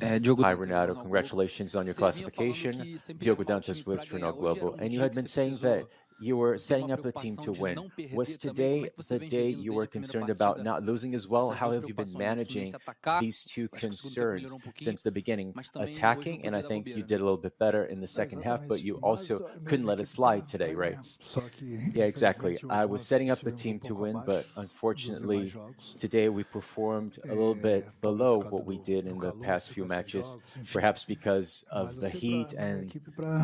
Hi, Renato. Congratulations on your classification. Diogo Dantas with Jornal Globo. And you had been saying that you were setting up the team to win. Was today the day you were concerned about not losing as well? How have you been managing these two concerns since the beginning? Attacking, and I think you did a little bit better in the second half, but you also couldn't let it slide today, right? Yeah, exactly. I was setting up the team to win, but unfortunately, today we performed a little bit below what we did in the past few matches, perhaps because of the heat and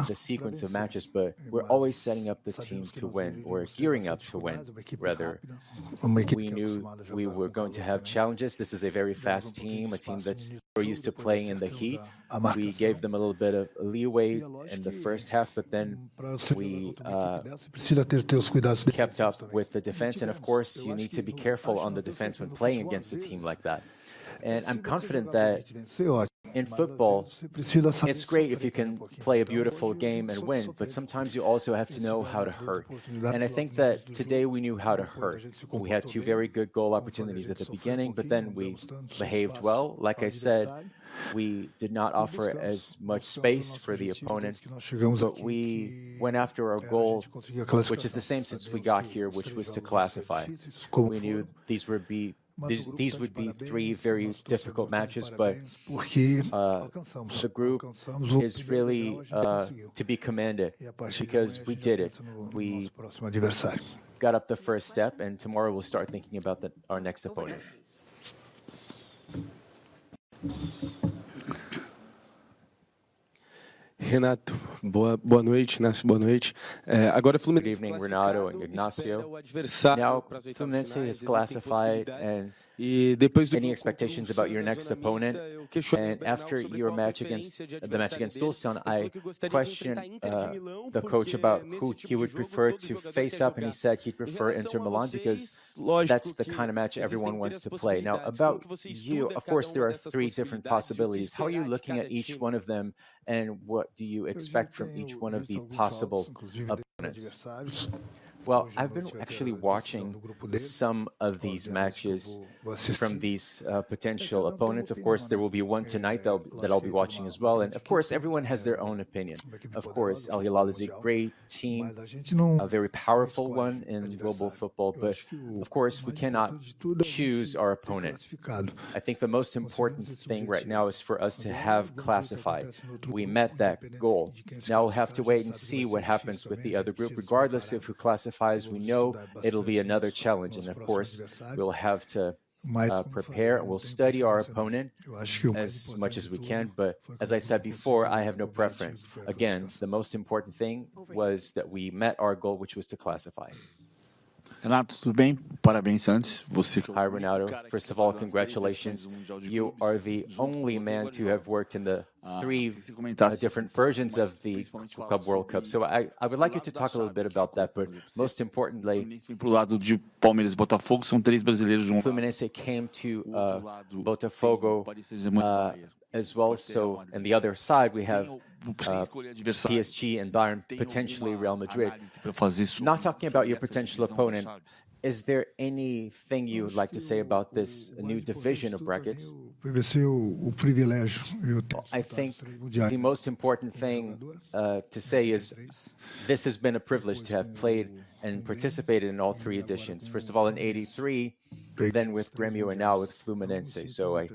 the sequence of matches, but we're always setting up the team to win, or gearing up to win, rather. We knew we were going to have challenges. This is a very fast team, a team that's we're used to playing in the heat. We gave them a little bit of leeway in the first half, but then we kept up with the defense. And of course, you need to be careful on the defense when playing against a team like that. And I'm confident that in football, it's great if you can play a beautiful game and win, but sometimes you also have to know how to hurt. And I think that today we knew how to hurt. We had two very good goal opportunities at the beginning, but then we behaved well. Like I said, we did not offer as much space for the opponent, but we went after our goal, which is the same since we got here, which was to classify. We knew these would be three very difficult matches, but the group is really to be commended because we did it. We got up the first step, and tomorrow we'll start thinking about our next opponent. Renato, boa noite, Inácio, boa noite. Agora Good evening, Renato and Ignacio. Now, Fluminense is classified, and any expectations about your next opponent? And after your match against Tulsan, I questioned the coach about who he would prefer to face up, and he said he'd prefer Inter Milan because that's the kind of match everyone wants to play. Now, about you, of course, there are three different possibilities. How are you looking at each one of them, and what do you expect from each one of the possible opponents? Well, I've been actually watching some of these matches from these potential opponents. Of course, there will be one tonight that I'll be watching as well. And of course, everyone has their own opinion. Of course, Al Hilal is a great team, a very powerful one in global football. But of course, we cannot choose our opponent. I think the most important thing right now is for us to have classified. We met that goal. Now we'll have to wait and see what happens with the other group, regardless of who classifies. We know it'll be another challenge, and of course, we'll have to prepare and we'll study our opponent as much as we can. But as I said before, I have no preference. Again, the most important thing was that we met our goal, which was to classify. Renato, tudo bem? Parabéns antes. Hi, Renato. First of all, congratulations. You are the only man to have worked in the three different versions of the Club World Cup. So I would like you to talk a little bit about that, but most importantly, Fluminense came to Botafogo as well. So on the other side, we have PSG and Bayern, potentially Real Madrid. Not talking about your potential opponent, is there anything you would like to say about this new division of brackets? I think the most important thing to say is this has been a privilege to have played and participated in all three editions. First of all, in '83, then with Grêmio, and now with Fluminense. So I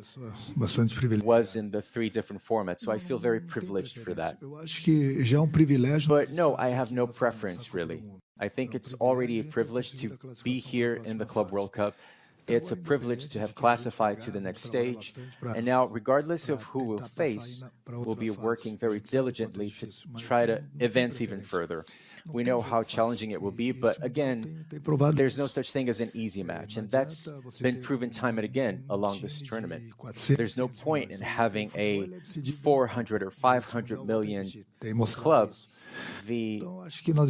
was in the three different formats. So I feel very privileged for that. But no, I have no preference, really. I think it's already a privilege to be here in the Club World Cup. It's a privilege to have classified to the next stage. And now, regardless of who we'll face, we'll be working very diligently to try to advance even further. We know how challenging it will be, but again, there's no such thing as an easy match, and that's been proven time and again along this tournament. There's no point in having a 400 or 500 million club. The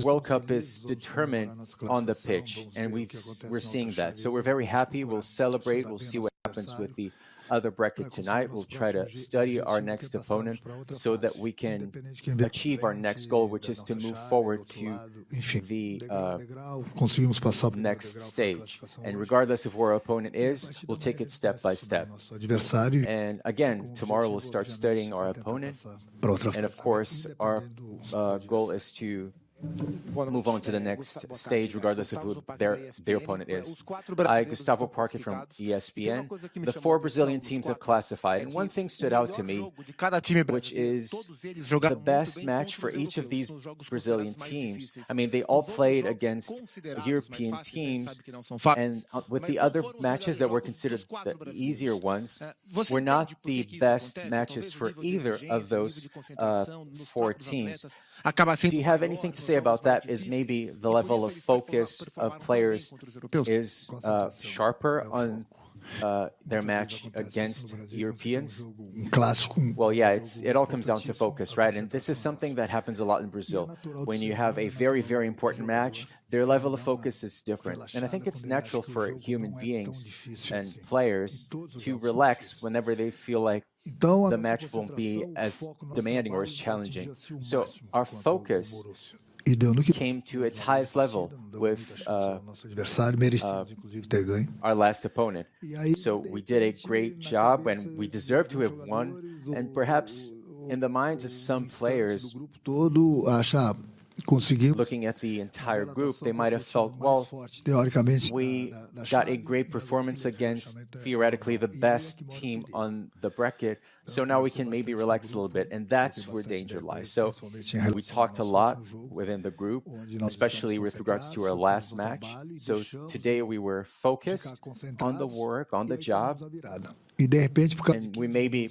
World Cup is determined on the pitch, and we're seeing that. So we're very happy. We'll celebrate. We'll see what happens with the other bracket tonight. We'll try to study our next opponent so that we can achieve our next goal, which is to move forward to the next stage. And regardless of where our opponent is, we'll take it step by step. And again, tomorrow we'll start studying our opponent. And of course, our goal is to move on to the next stage, regardless of who their opponent is. I, Gustavo Parque from ESPN. The 4 Brazilian teams have classified, and one thing stood out to me, which is the best match for each of these Brazilian teams. I mean, they all played against European teams, and with the other matches that were considered the easier ones, were not the best matches for either of those 4 teams. Do you have anything to say about that? Is maybe the level of focus of players is sharper on their match against Europeans? Well, yeah, it all comes down to focus, right? And this is something that happens a lot in Brazil. When you have a very, very important match, their level of focus is different. And I think it's natural for human beings and players to relax whenever they feel like the match won't be as demanding or as challenging. So our focus came to its highest level with our last opponent. So we did a great job and we deserve to have won. And perhaps in the minds of some players, looking at the entire group, they might have felt, well, we got a great performance against theoretically the best team on the bracket, so now we can maybe relax a little bit, and that's where danger lies. So we talked a lot within the group, especially with regards to our last match. So today we were focused on the work, on the job, and we maybe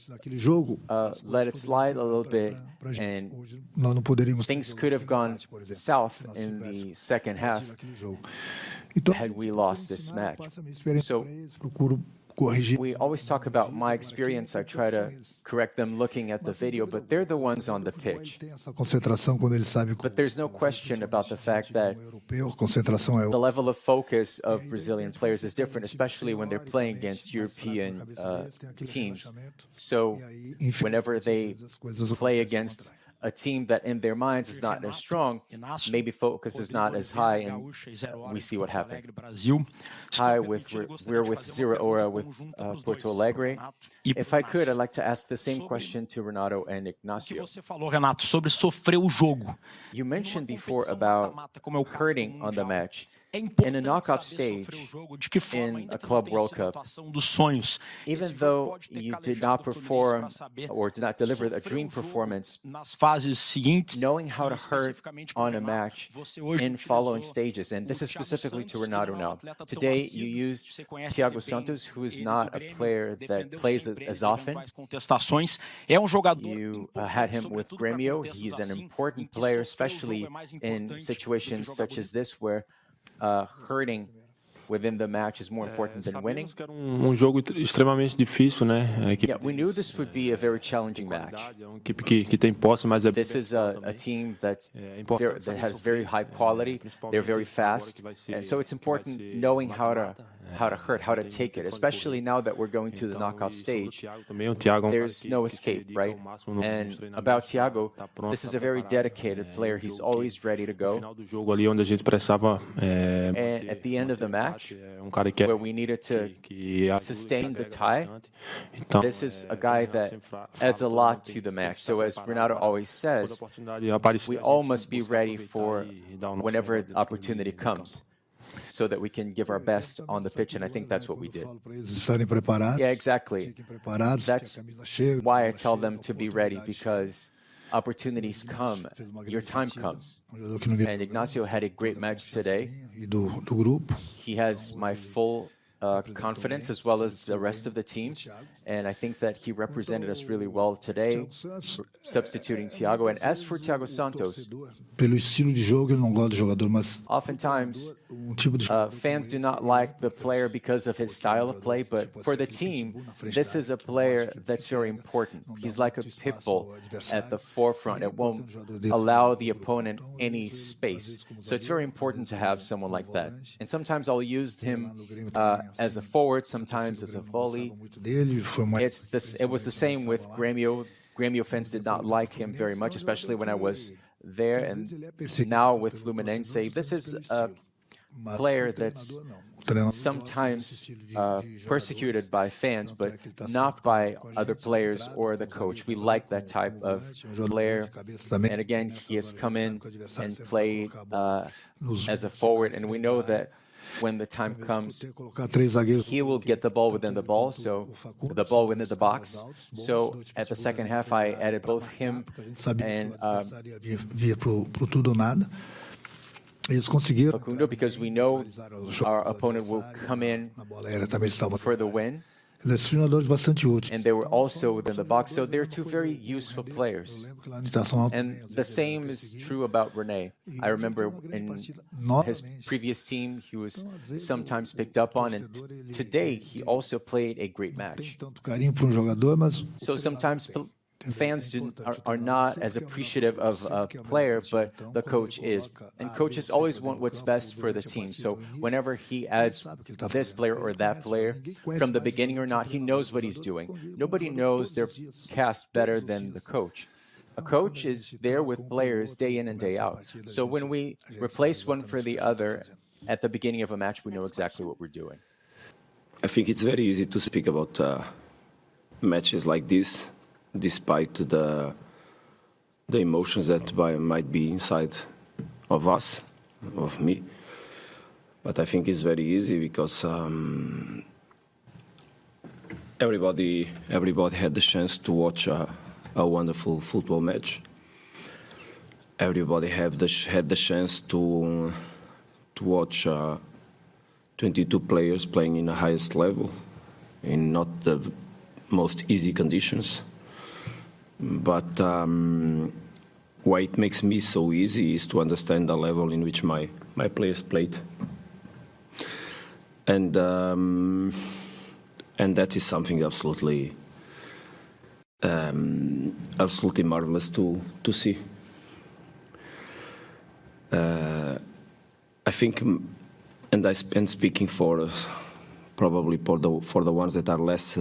let it slide a little bit, and things could have gone south in the second half had we lost this match. So we always talk about my experience. I try to correct them looking at the video, but they're the ones on the pitch. But there's no question about the fact that the level of focus of Brazilian players is different, especially when they're playing against European teams. So whenever they play against a team that in their minds is not as strong, maybe focus is not as high, and we see what happened. Hi, we're with Zero Hora with Porto Alegre. If I could, I'd like to ask the same question to Renato and Ignacio. You mentioned before about hurting on the match. In a knockoff stage in a Club World Cup, even though you did not perform or did not deliver a dream performance, knowing how to hurt on a match in following stages, and this is specifically to Renato now. Today, you used Thiago Santos, who is not a player that plays as often. You had him with Grêmio. He's an important player, especially in situations such as this where hurting within the match is more important than winning. Yeah, we knew this would be a very challenging match. This is a team that has very high quality. They're very fast, and so it's important knowing how to hurt, how to take it, especially now that we're going to the knockoff stage. There's no escape, right? And about Thiago, this is a very dedicated player. He's always ready to go. And at the end of the match, where we needed to sustain the tie, this is a guy that adds a lot to the match. So as Renato always says, we all must be ready for whenever opportunity comes, so that we can give our best on the pitch, and I think that's what we did. Yeah, exactly. That's why I tell them to be ready, because opportunities come, your time comes. And Ignacio had a great match today. He has my full confidence, as well as the rest of the teams, and I think that he represented us really well today, substituting Thiago. And as for Thiago Santos, oftentimes fans do not like the player because of his style of play, but for the team, this is a player that's very important. He's like a pit bull at the forefront. It won't allow the opponent any space. So it's very important to have someone like that. And sometimes I'll use him as a forward, sometimes as a volley. It was the same with Grêmio. Grêmio fans did not like him very much, especially when I was there. And now with Fluminense, this is a player that's sometimes persecuted by fans, but not by other players or the coach. We like that type of player. And again, he has come in and played as a forward, and we know that when the time comes, he will get the ball within the box. So at the second half, I added both him and Facundo, because we know our opponent will come in for the win. And they were also within the box, so they're two very useful players. And the same is true about René. I remember in his previous team, he was sometimes picked up on, and today he also played a great match. So sometimes fans are not as appreciative of a player, but the coach is. And coaches always want what's best for the team. So whenever he adds this player or that player, from the beginning or not, he knows what he's doing. Nobody knows their cast better than the coach. A coach is there with players day in and day out. So when we replace one for the other at the beginning of a match, we know exactly what we're doing. I think it's very easy to speak about matches like this, despite the emotions that might be inside of us, of me. But I think it's very easy because everybody had the chance to watch a wonderful football match. Everybody had the chance to watch 22 players playing in the highest level, in not the most easy conditions. But why it makes me so easy is to understand the level in which my players played, and that is something absolutely marvelous to see. I think, and speaking for probably for the ones that are less.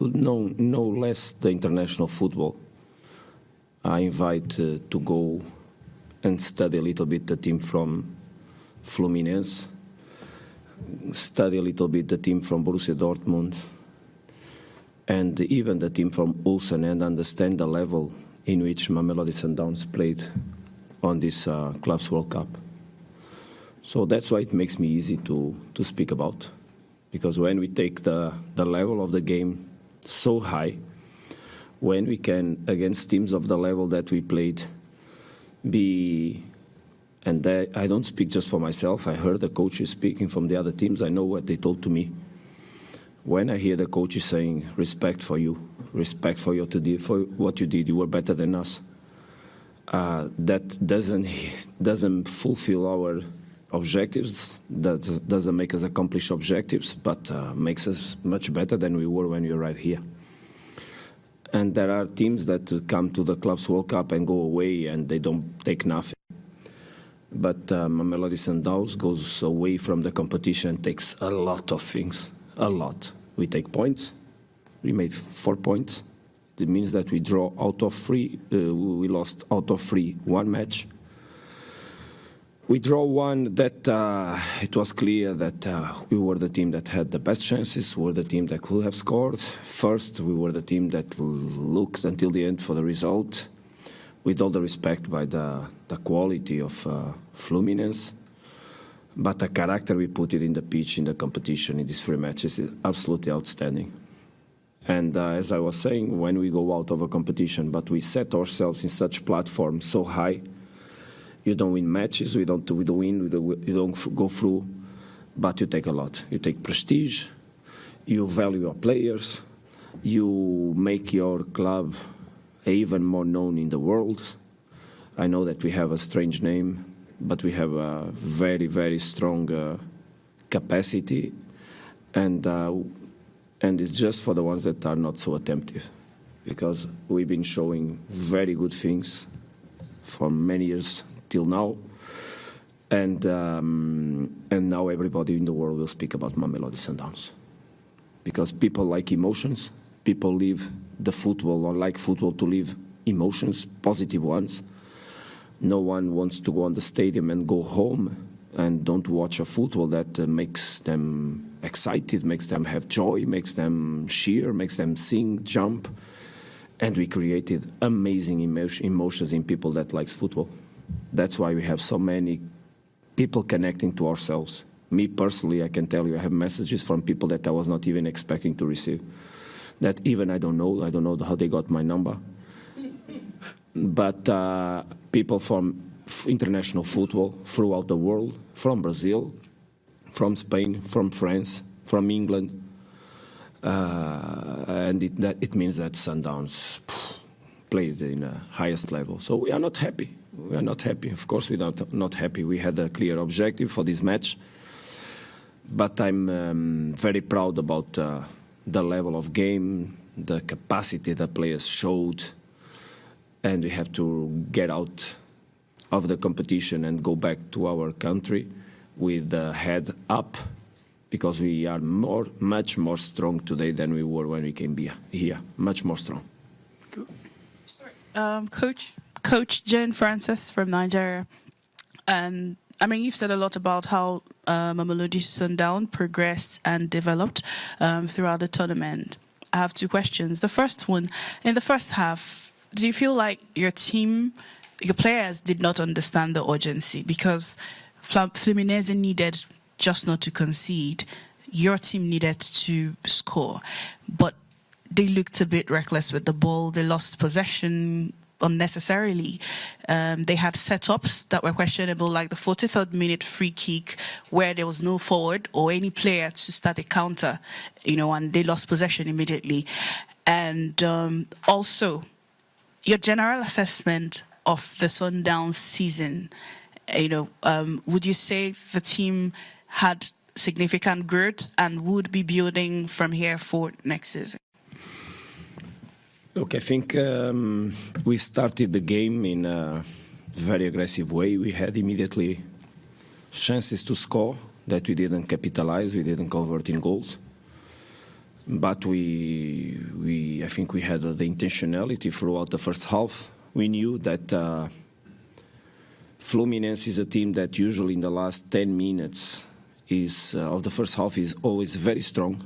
No less the international football. I invite to go and study a little bit the team from Fluminense, study a little bit the team from Borussia Dortmund, and even the team from Ulsan, and understand the level in which Mamelodi Sundowns played on this Clubs World Cup. So that's why it makes me easy to speak about, because when we take the level of the game so high, when we can, against teams of the level that we played, and I don't speak just for myself, I heard the coaches speaking from the other teams, I know what they told to me. When I hear the coaches saying, respect for you, respect for what you did, you were better than us, that doesn't fulfill our objectives, that doesn't make us accomplish objectives, but makes us much better than we were when we arrived here. And there are teams that come to the Clubs World Cup and go away and they don't take nothing. But Mamelodi Sundowns goes away from the competition and takes a lot of things, a lot. We take points. We made 4 points. It means that we draw out of 3. We lost out of 3 one match. We draw one that it was clear that we were the team that had the best chances, we were the team that could have scored. First, we were the team that looked until the end for the result, with all the respect by the quality of Fluminense. But the character we put it in the pitch, in the competition, in these 3 matches is absolutely outstanding. And as I was saying, when we go out of a competition, but we set ourselves in such platform so high, you don't win matches, you don't go through, but you take a lot. You take prestige, you value your players, you make your club even more known in the world. I know that we have a strange name, but we have a very, very strong capacity, and it's just for the ones that are not so attentive, because we've been showing very good things for many years till now, And now everybody in the world will speak about Mamelodi Sundowns. Because people like emotions, people live the football or like football to live emotions, positive ones. No one wants to go on the stadium and go home and don't watch a football that makes them excited, makes them have joy, makes them cheer, makes them sing, jump. And we created amazing emotions in people that likes football. That's why we have so many people connecting to ourselves. Me personally, I can tell you, I have messages from people that I was not even expecting to receive. That even I don't know how they got my number. But people from international football throughout the world, from Brazil, from Spain, from France, from England. And it means that Sundowns played in the highest level. So we are not happy. We are not happy. Of course, we are not happy. We had a clear objective for this match. But I'm very proud about the level of game, the capacity that players showed. And we have to get out of the competition and go back to our country with the head up, because we are much more strong today than we were when we came here. Much more strong. Coach Jane Francis from Nigeria. I mean, you've said a lot about how Mamelodi Sundowns progressed and developed throughout the tournament. I have two questions. The first one, in the first half, do you feel like your team, your players did not understand the urgency? Because Fluminense needed just not to concede. Your team needed to score. But they looked a bit reckless with the ball. They lost possession unnecessarily. They had setups that were questionable, like the 43rd minute free kick where there was no forward or any player to start a counter, and they lost possession immediately. And also, your general assessment of the Sundowns season, would you say the team had significant growth and would be building from here for next season? Look, I think we started the game in a very aggressive way. We had immediately chances to score that we didn't capitalize, we didn't convert in goals. But I think we had the intentionality throughout the first half. We knew that Fluminense is a team that usually in the last 10 minutes of the first half is always very strong.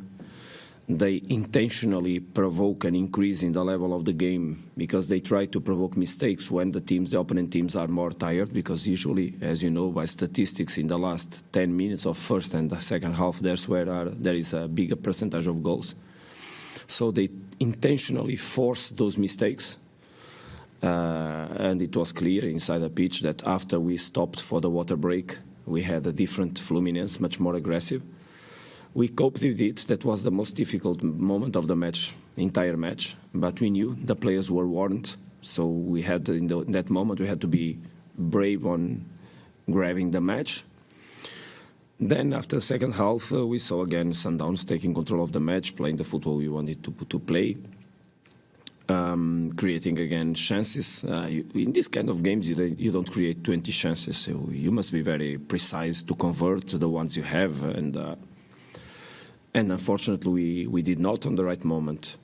They intentionally provoke an increase in the level of the game because they try to provoke mistakes when the opponent teams are more tired, because usually, as you know by statistics, in the last 10 minutes of first and the second half, there's where there is a bigger percentage of goals. So they intentionally force those mistakes. And it was clear inside the pitch that after we stopped for the water break, we had a different Fluminense, much more aggressive. We coped with it. That was the most difficult moment of the match, entire match. But we knew the players were warned. So we had, in that moment, we had to be brave on grabbing the match. Then after the second half, we saw again Sundowns taking control of the match, playing the football we wanted to play, creating again chances. In this kind of games, you don't create 20 chances. So you must be very precise to convert the ones you have. And unfortunately, we did not on the right moment.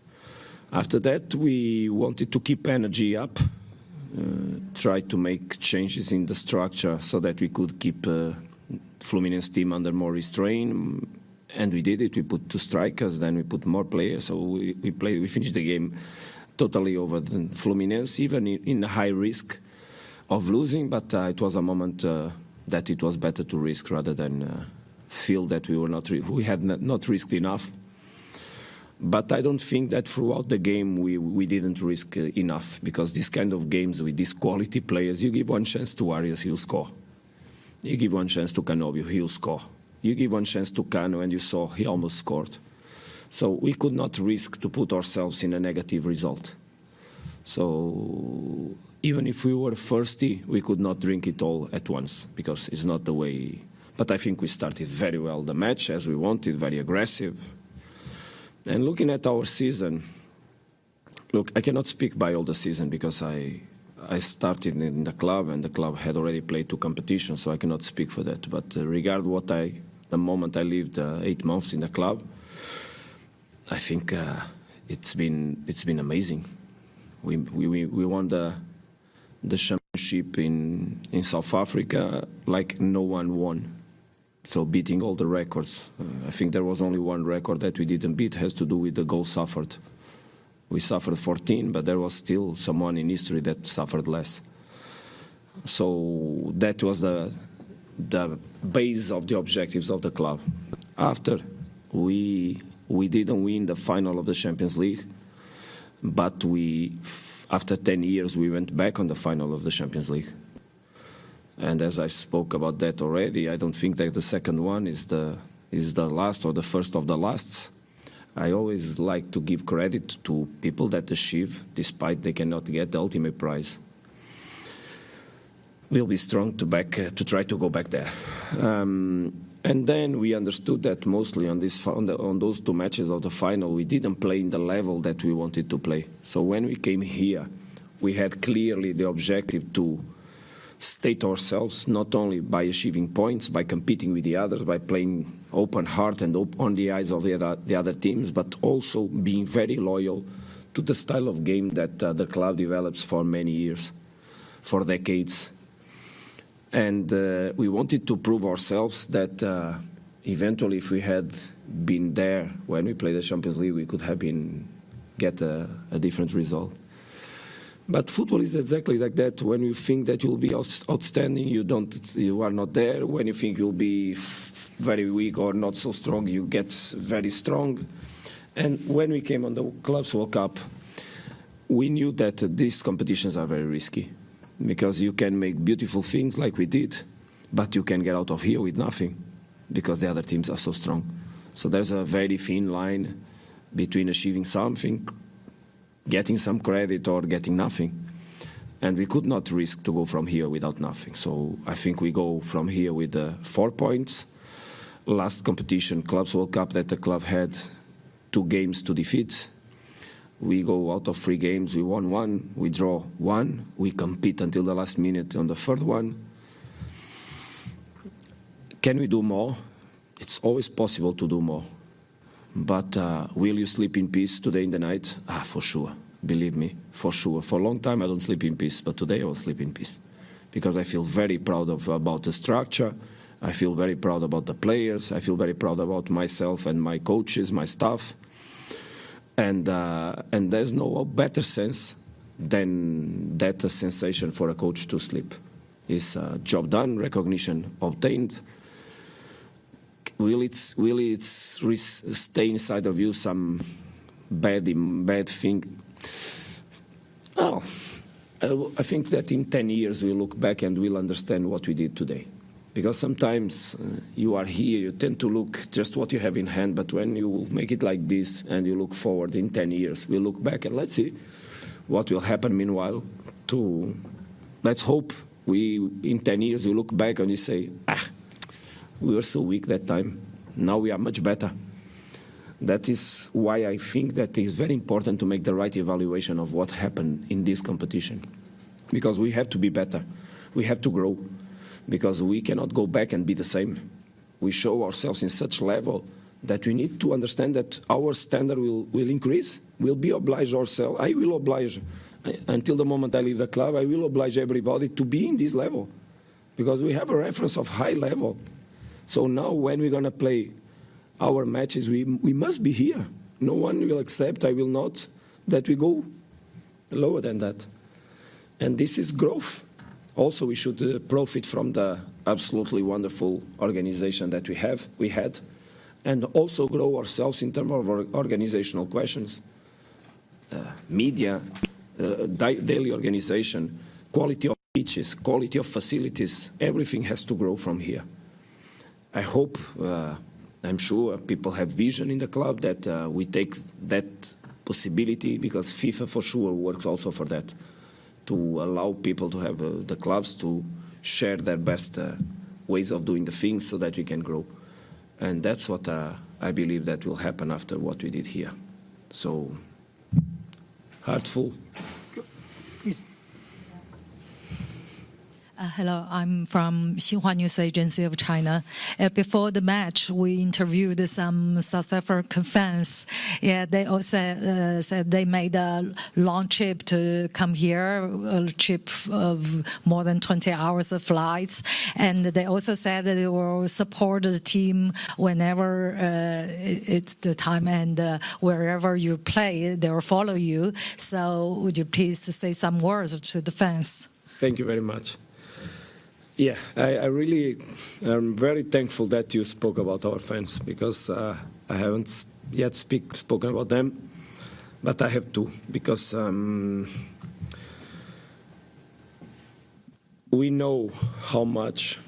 After that, we wanted to keep energy up, try to make changes in the structure so that we could keep Fluminense team under more restraint. And we did it. We put 2 strikers, then we put more players. So we finished the game totally over the Fluminense, even in a high risk of losing. But it was a moment that it was better to risk rather than feel that we had not risked enough. But I don't think that throughout the game we didn't risk enough, because this kind of games with these quality players, you give one chance to Arias, he'll score. You give one chance to Canobio, he'll score. You give one chance to Cano, and you saw he almost scored. So we could not risk to put ourselves in a negative result. So even if we were thirsty, we could not drink it all at once, because it's not the way. But I think we started very well the match, as we wanted, very aggressive. And looking at our season, look, I cannot speak by all the season because I I started in the club, and the club had already played 2 competitions, so I cannot speak for that. But regard the moment I lived 8 months in the club, I think it's been amazing. We won the championship in South Africa like no one won. So beating all the records. I think there was only one record that we didn't beat, has to do with the goals suffered. We suffered 14, but there was still someone in history that suffered less. So that was the base of the objectives of the club. After we didn't win the final of the Champions League, but after 10 years we went back on the final of the Champions League. And as I spoke about that already, I don't think that the second one is the last or the first of the lasts. I always like to give credit to people that achieve, despite they cannot get the ultimate prize. We'll be strong to try to go back there. And then we understood that mostly on those 2 matches of the final, we didn't play in the level that we wanted to play. So when we came here, we had clearly the objective to state ourselves, not only by achieving points, by competing with the others, by playing open heart and on the eyes of the other teams, but also being very loyal to the style of game that the club develops for many years, for decades. And we wanted to prove ourselves that eventually, if we had been there when we played the Champions League, we could have get a different result. But football is exactly like that. When you think that you'll be outstanding, you are not there. When you think you'll be very weak or not so strong, you get very strong. And when we came on the Clubs World Cup, we knew that these competitions are very risky, because you can make beautiful things like we did, but you can get out of here with nothing, because the other teams are so strong. So there's a very thin line between achieving something, getting some credit, or getting nothing. And we could not risk to go from here without nothing. So I think we go from here with 4 points. Last competition, Clubs World Cup, that the club had 2 games to defeat. We go out of 3 games, we won 1, we draw 1, we compete until the last minute on the 3rd one. Can we do more? It's always possible to do more. But will you sleep in peace today in the night? For sure. Believe me, for sure. For a long time I don't sleep in peace, but today I will sleep in peace. Because I feel very proud about the structure. I feel very proud about the players. I feel very proud about myself and my coaches, my staff. And there's no better sense than that sensation for a coach to sleep. It's a job done, recognition obtained. Will it stay inside of you some bad thing? Oh, I think that in 10 years we'll look back and we'll understand what we did today. Because sometimes you are here, you tend to look just what you have in hand, but when you make it like this and you look forward in 10 years, we'll look back and let's see what will happen meanwhile. Let's hope in 10 years you look back and you say, we were so weak that time. Now we are much better. That is why I think that it is very important to make the right evaluation of what happened in this competition. Because we have to be better. We have to grow. Because we cannot go back and be the same. We show ourselves in such level that we need to understand that our standard will increase. We'll be obliged ourselves. I will oblige, until the moment I leave the club, I will oblige everybody to be in this level. Because we have a reference of high level. So now when we're going to play our matches, we must be here. No one will accept, I will not, that we go lower than that. And this is growth. Also, we should profit from the absolutely wonderful organization that we had, and also grow ourselves in terms of organizational questions. Media, daily organization, quality of pitches, quality of facilities, everything has to grow from here. I hope, I'm sure people have vision in the club that we take that possibility, because FIFA for sure works also for that, to allow people to have the clubs to share their best ways of doing the things so that we can grow. And that's what I believe that will happen after what we did here. So, heartful. Hello, I'm from Xinhua News Agency of China. Before the match, we interviewed some South African fans. Yeah, they also said they made a long trip to come here, a trip of more than 20 hours of flights. And they also said that they will support the team whenever it's the time, and wherever you play, they will follow you. So would you please say some words to the fans? Thank you very much. Yeah, I really am very thankful that you spoke about our fans, because I haven't yet spoken about them, but I have to, because we know how much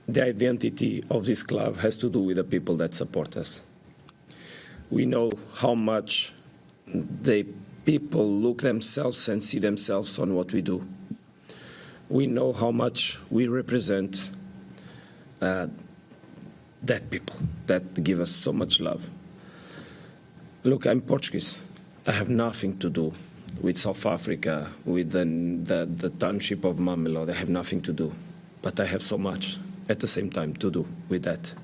the identity of this club has to do with the people that support us. We know how much the people look themselves and see themselves on what we do. We know how much we represent that people that give us so much love. Look, I'm Portuguese. I have nothing to do with South Africa, with the township of Mamelodi. I have nothing to do. But I have so much at the same time to do with that,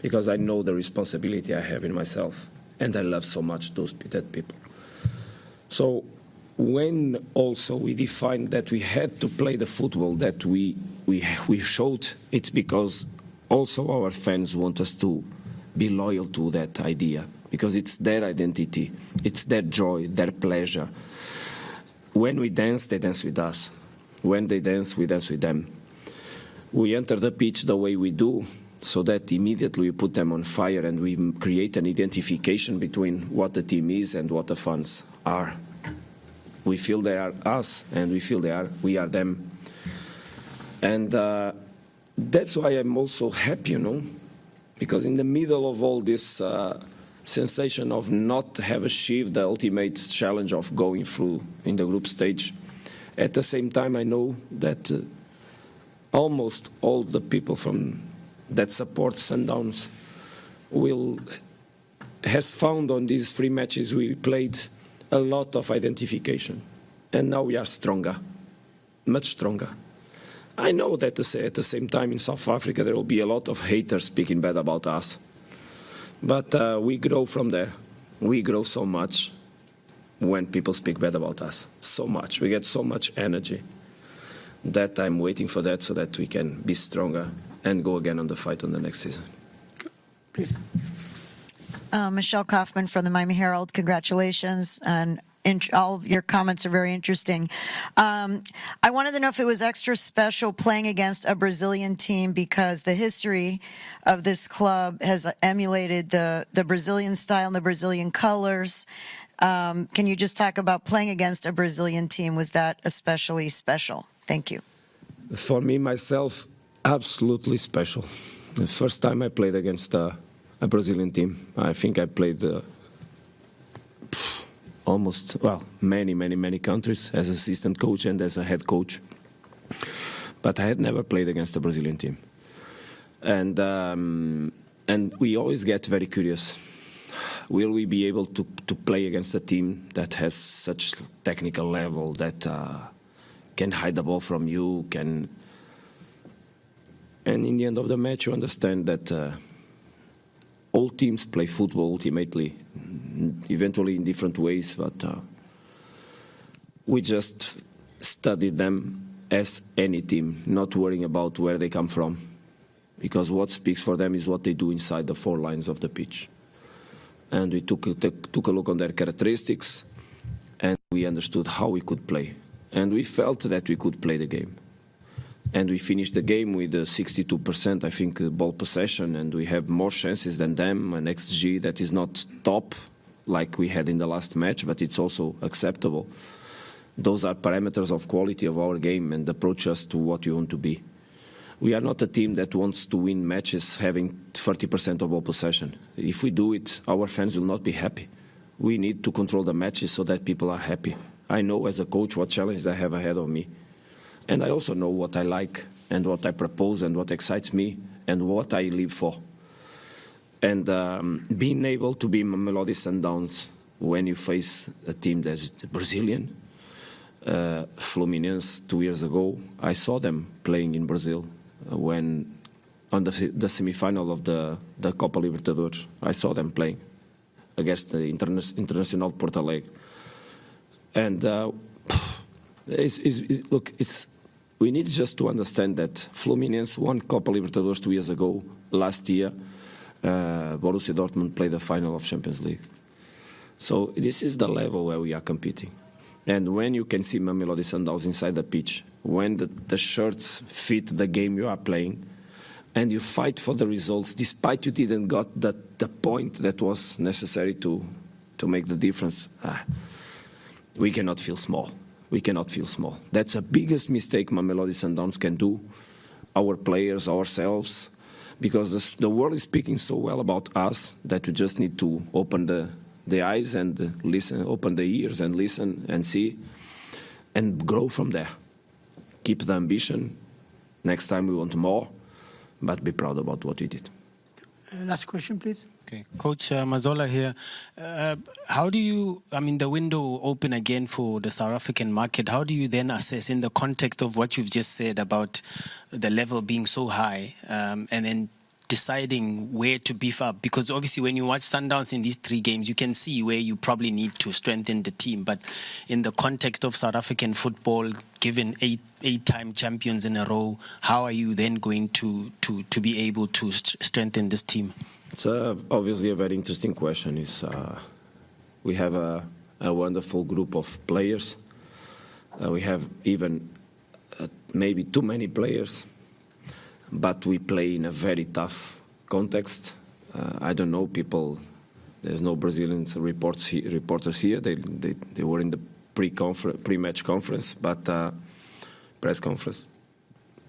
because I know the responsibility I have in myself, and I love so much that people. So when also we defined that we had to play the football that we showed, it's because also our fans want us to be loyal to that idea, because it's their identity, it's their joy, their pleasure. When we dance, they dance with us. When they dance, we dance with them. We enter the pitch the way we do, so that immediately we put them on fire, and we create an identification between what the team is and what the fans are. We feel they are us, and we feel we are them. And that's why I'm also happy, because in the middle of all this sensation of not have achieved the ultimate challenge of going through in the group stage, at the same time I know that almost all the people that support Sundowns has found on these 3 matches we played a lot of identification, and now we are stronger, much stronger. I know that at the same time in South Africa there will be a lot of haters speaking bad about us, but we grow from there. We grow so much when people speak bad about us, so much. We get so much energy that I'm waiting for that, so that we can be stronger and go again on the fight on the next season. Please. Michelle Kaufman from the Miami Herald, congratulations, and all of your comments are very interesting. I wanted to know if it was extra special playing against a Brazilian team, because the history of this club has emulated the Brazilian style and the Brazilian colors. Can you just talk about playing against a Brazilian team? Was that especially special? Thank you. For me, myself, absolutely special. The first time I played against a Brazilian team, I think I played many countries as assistant coach and as a head coach. But I had never played against a Brazilian team. And we always get very curious. Will we be able to play against a team that has such technical level, that can hide the ball from you, and in the end of the match you understand that all teams play football ultimately, eventually in different ways, but we just studied them as any team, not worrying about where they come from, because what speaks for them is what they do inside the 4 lines of the pitch. And we took a look on their characteristics, and we understood how we could play, and we felt that we could play the game. And we finished the game with 62%, I think, ball possession, and we have more chances than them, an XG that is not top like we had in the last match, but it's also acceptable. Those are parameters of quality of our game and approach us to what we want to be. We are not a team that wants to win matches having 30% of ball possession. If we do it, our fans will not be happy. We need to control the matches so that people are happy. I know as a coach what challenges I have ahead of me. And I also know what I like and what I propose and what excites me and what I live for. And being able to be Mamelodi Sundowns when you face a team that's Brazilian, Fluminense 2 years ago. I saw them playing in Brazil when on the semi-final of the Copa Libertadores. I saw them playing against the Internacional Porto Alegre. And look, we need just to understand that Fluminense won Copa Libertadores 2 years ago. Last year, Borussia Dortmund played the final of Champions League. So this is the level where we are competing. And when you can see Mamelodi Sundowns inside the pitch, when the shirts fit the game you are playing, and you fight for the results, despite you didn't got the point that was necessary to make the difference, we cannot feel small. We cannot feel small. That's the biggest mistake Mamelodi Sundowns can do, our players, ourselves, because the world is speaking so well about us that we just need to open the eyes and listen, open the ears and listen and see, and grow from there. Keep the ambition. Next time we want more, but be proud about what we did. Last question, please. Okay, Coach Mazzola here. How do you, the window open again for the South African market, how do you then assess in the context of what you've just said about the level being so high, and then deciding where to beef up? Because obviously when you watch Sundowns in these 3 games, you can see where you probably need to strengthen the team. But in the context of South African football, given 8-time champions in a row, how are you then going to be able to strengthen this team? It's obviously a very interesting question. We have a wonderful group of players. We have even maybe too many players, but we play in a very tough context. I don't know, there's no Brazilian reporters here. They were in the pre-match conference, but press conference.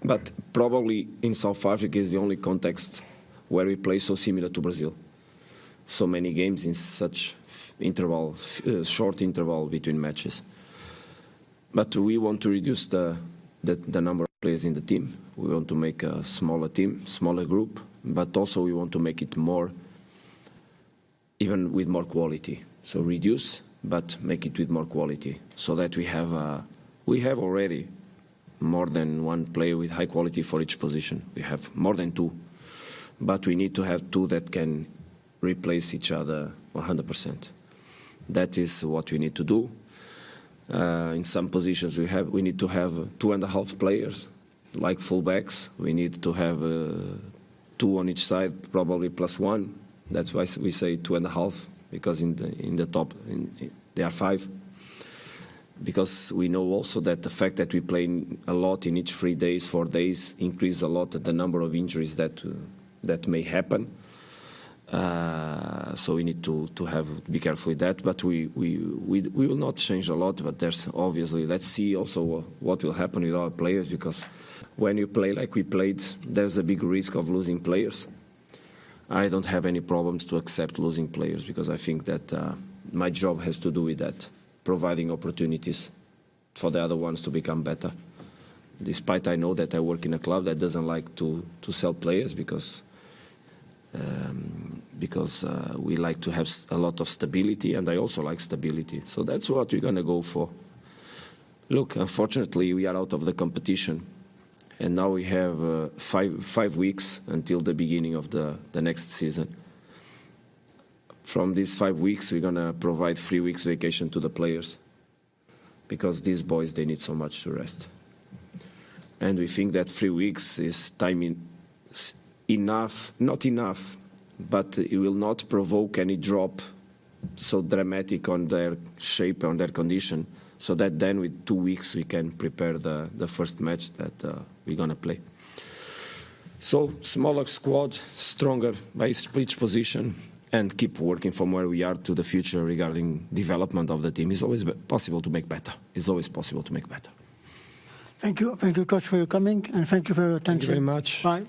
But probably in South Africa is the only context where we play so similar to Brazil. So many games in such short interval between matches. But we want to reduce the number of players in the team. We want to make a smaller team, smaller group, but also we want to make it more, even with more quality. So reduce, but make it with more quality, so that we have already more than 1 player with high quality for each position. We have more than 2. But we need to have 2 that can replace each other 100%. That is what we need to do. In some positions we need to have 2.5 players, like fullbacks. We need to have 2 on each side, probably plus 1. That's why we say 2.5, because in the top there are 5. Because we know also that the fact that we play a lot in each 3 days, 4 days, increase a lot the number of injuries that may happen. So we need to be careful with that. But we will not change a lot. But there's obviously, let's see also what will happen with our players, because when you play like we played, there's a big risk of losing players. I don't have any problems to accept losing players, because I think that my job has to do with that, providing opportunities for the other ones to become better. Despite I know that I work in a club that doesn't like to sell players, because we like to have a lot of stability, and I also like stability. So that's what we're going to go for. Look, unfortunately, we are out of the competition, and now we have 5 weeks until the beginning of the next season. From these 5 weeks, we're going to provide 3 weeks vacation to the players, because these boys, they need so much to rest. And we think that 3 weeks is time enough, not enough, but it will not provoke any drop so dramatic on their shape, on their condition, so that then with 2 weeks we can prepare the first match that we're going to play. So smaller squad, stronger by each position, and keep working from where we are to the future regarding development of the team. It's always possible to make better. It's always possible to make better. Thank you, Coach, for your coming, and thank you for your attention. Thank you very much. Bye.